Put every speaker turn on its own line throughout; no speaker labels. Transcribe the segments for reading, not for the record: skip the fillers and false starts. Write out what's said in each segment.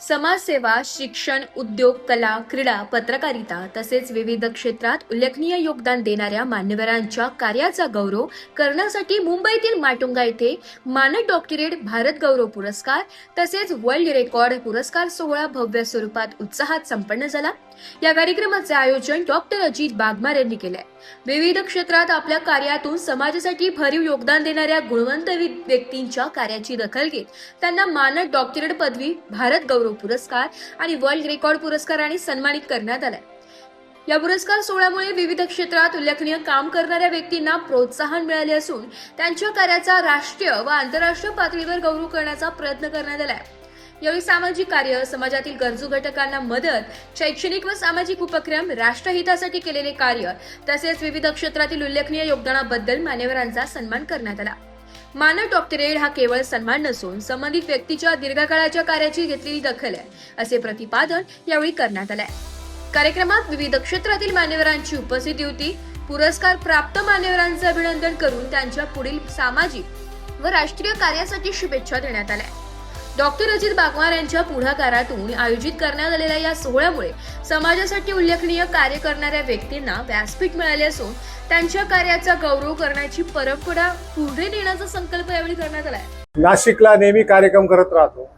समाजसेवा, शिक्षण, उद्योग, कला, क्रीडा, पत्रकारिता तसेच विविध क्षेत्रात उल्लेखनीय योगदान देणाऱ्या मान्यवरांच्या कार्याचा गौरव करण्यासाठी मुंबईतील माटुंगा येथे मानद डॉक्टरेट भारत गौरव पुरस्कार तसेच वर्ल्ड रेकॉर्ड पुरस्कार सोहळा भव्य स्वरूपात उत्साहात संपन्न झाला। या कार्यक्रमाचे आयोजन डॉक्टर अजित बागमार यांनी केले। विविध क्षेत्रात आपल्या कार्यातून समाजासाठी भरीव योगदान देणाऱ्या गुणवंत व्यक्तींच्या कार्याची दखल घेत त्यांना मानद डॉक्टरेट पदवी, भारत गौरव पुरस्कार आणि वर्ल्ड रेकॉर्ड पुरस्काराने सन्मानित करण्यात आले। या पुरस्कार सोहळ्यामुळे विविध क्षेत्रात उल्लेखनीय काम करणाऱ्या व्यक्तींना प्रोत्साहन मिळाले असून त्यांच्या कार्याचा राष्ट्रीय व आंतरराष्ट्रीय पातळीवर गौरव करण्याचा प्रयत्न करण्यात आला आहे। यावेळी सामाजिक कार्य, समाजातील गरजू घटकांना मदत, शैक्षणिक व सामाजिक उपक्रम, राष्ट्रहितासाठी केलेले कार्य तसेच विविध क्षेत्रातील उल्लेखनीय योगदानाबद्दल मान्यवरांचा सन्मान करण्यात आला। मानद डॉक्टरेट हा केवळ सन्मान नसून संबंधित व्यक्तीच्या दीर्घकाळाच्या कार्याची घेतलेली दखल आहे, असे प्रतिपादन यावेळी करण्यात आले। कार्यक्रमात विविध क्षेत्रातील मान्यवरांची उपस्थिती होती। पुरस्कार प्राप्त मान्यवरांचे अभिनंदन करून त्यांच्या पुढील सामाजिक व राष्ट्रीय कार्यासाठी शुभेच्छा देण्यात आल्या। डॉक्टर अजित बागमार यांच्या पुढाकारातून आयोजित करण्यात आलेल्या या सोहळ्यामुळे समाजासाठी उल्लेखनीय कार्य करणाऱ्या व्यक्तींना व्यासपीठ मिळाले असून त्यांच्या कार्याचा गौरव करण्याची परंपरा पुढे नेण्याचा संकल्प यावेळी करण्यात आला आहे।
नाशिकला नेहमी कार्यक्रम करत राहतो।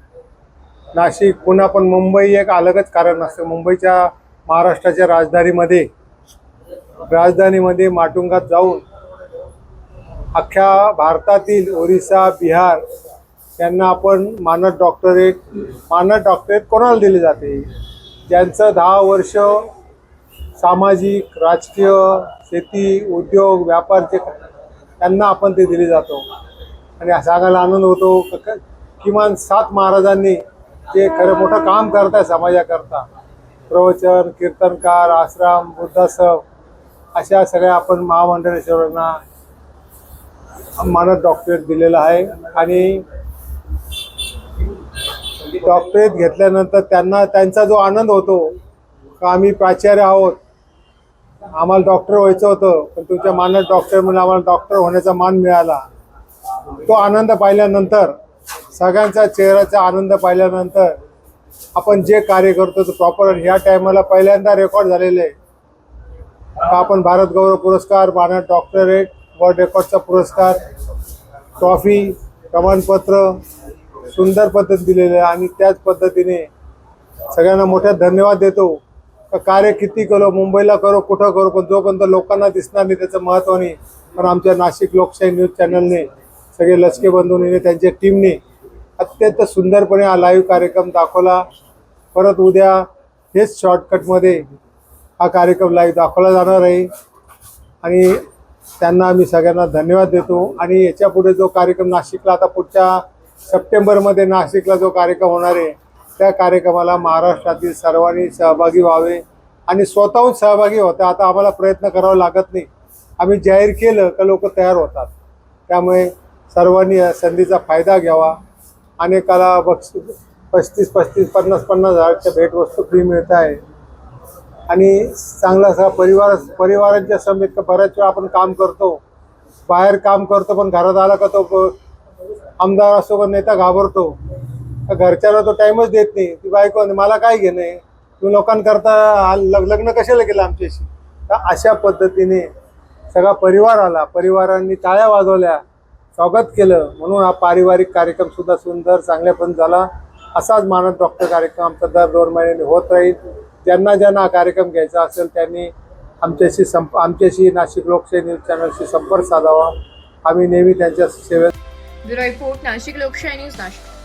नाशिक पुन्हा पण मुंबई एक अलगच कारण असतं। मुंबईच्या महाराष्ट्राच्या राजधानीमध्ये माटुंगात जाऊन अख्ख्या भारतातील ओरिसा, बिहार यांना आपण मानद डॉक्टरेट कोणाला दिले जाते? ज्यांचं 10 वर्ष सामाजिक, राजकीय, शेती, उद्योग, व्यापारचे त्यांना आपण ते दिले जातो। आणि सांगायला आनंद होतो किमान 7 महाराजांनी जे खरं मोठं काम करताय समाजाकरता, प्रवचन, कीर्तनकार, आश्रम, वृद्धाश्रम अशा सगळ्या आपण महामंडळेश्वरांना मानद डॉक्टरेट दिलेलं आहे। आणि डॉक्टरेट घेतल्यानंतर त्यांना त्यांचा जो आनंद होतो का आम्ही प्राचार्य आहोत, आम्हाला डॉक्टर व्हायचं होतं पण तुमच्या मानद डॉक्टर म्हणून आम्हाला डॉक्टर होण्याचा मान मिळाला, तो आनंद पाहिल्यानंतर, सगळ्यांचा चेहऱ्याचा आनंद पाहिल्यानंतर आपण जे कार्य करतो तो प्रॉपर ह्या टायमाला पहिल्यांदा रेकॉर्ड झालेले आहे। आपण भारत गौरव पुरस्कार, मानद डॉक्टरेट, वर्ल्ड रेकॉर्डचा पुरस्कार, ट्रॉफी, प्रमाणपत्र सुंदर पद्धत दिलेलं आहे। आणि त्याच पद्धतीने सगळ्यांना मोठा धन्यवाद देतो। कार्य किती करो, मुंबईला करो, कुठं करो, पण जोपर्यंत लोकांना दिसणार नाही त्याचं महत्त्व नाही। पण आमच्या नाशिक लोकशाही न्यूज चॅनलने, सगळे लचके बंधूंनी, त्यांच्या टीमने अत्यंत सुंदरपणे हा लाईव्ह कार्यक्रम दाखवला। परत उद्या हेच शॉर्टकटमध्ये हा कार्यक्रम लाईव्ह दाखवला जाणार आहे आणि त्यांना आम्ही सगळ्यांना धन्यवाद देतो। आणि याच्या पुढे जो कार्यक्रम नाशिकला आता पुढच्या सप्टेंबरमध्ये नाशिकला जो कार्यक्रम होणार आहे त्या कार्यक्रमाला महाराष्ट्रातील सर्वांनी सहभागी व्हावे आणि स्वतःहून सहभागी होता। आता आम्हाला प्रयत्न करावा लागत नाही, आम्ही जाहीर केलं का लोक तयार होतात। त्यामुळे सर्वांनी या संधीचा फायदा घ्यावा। अनेकाला 35, 50 हजारच्या भेटवस्तू फ्री मिळत आहे आणि चांगला असा परिवारांच्या समेत बऱ्याच वेळा आपण काम करतो, बाहेर काम करतो, पण घरात आला का तो आमदार असो पण नेता घाबरतो, घरच्याला तो टाईमच देत नाही। ती बायको मला काय घेणं आहे, तुम्ही लोकांकरता लग्न कशाला केलं आमच्याशी? तर अशा पद्धतीने सगळा परिवार आला, परिवारांनी टाळ्या वाजवल्या, स्वागत केलं, म्हणून हा पारिवारिक कार्यक्रम सुद्धा सुंदर चांगल्यापण झाला। असाच मानद डॉक्टर कार्यक्रम आमचा दर 2 महिन्यांनी होत राहील। ज्यांना हा कार्यक्रम घ्यायचा असेल त्यांनी आमच्याशी नाशिक लोकशाही न्यूज चॅनलशी संपर्क साधावा। आम्ही नेहमी त्यांच्या सेवेत।
ब्युरो रिपोर्ट, नाशिक लोकशाही न्यूज, नाशिक।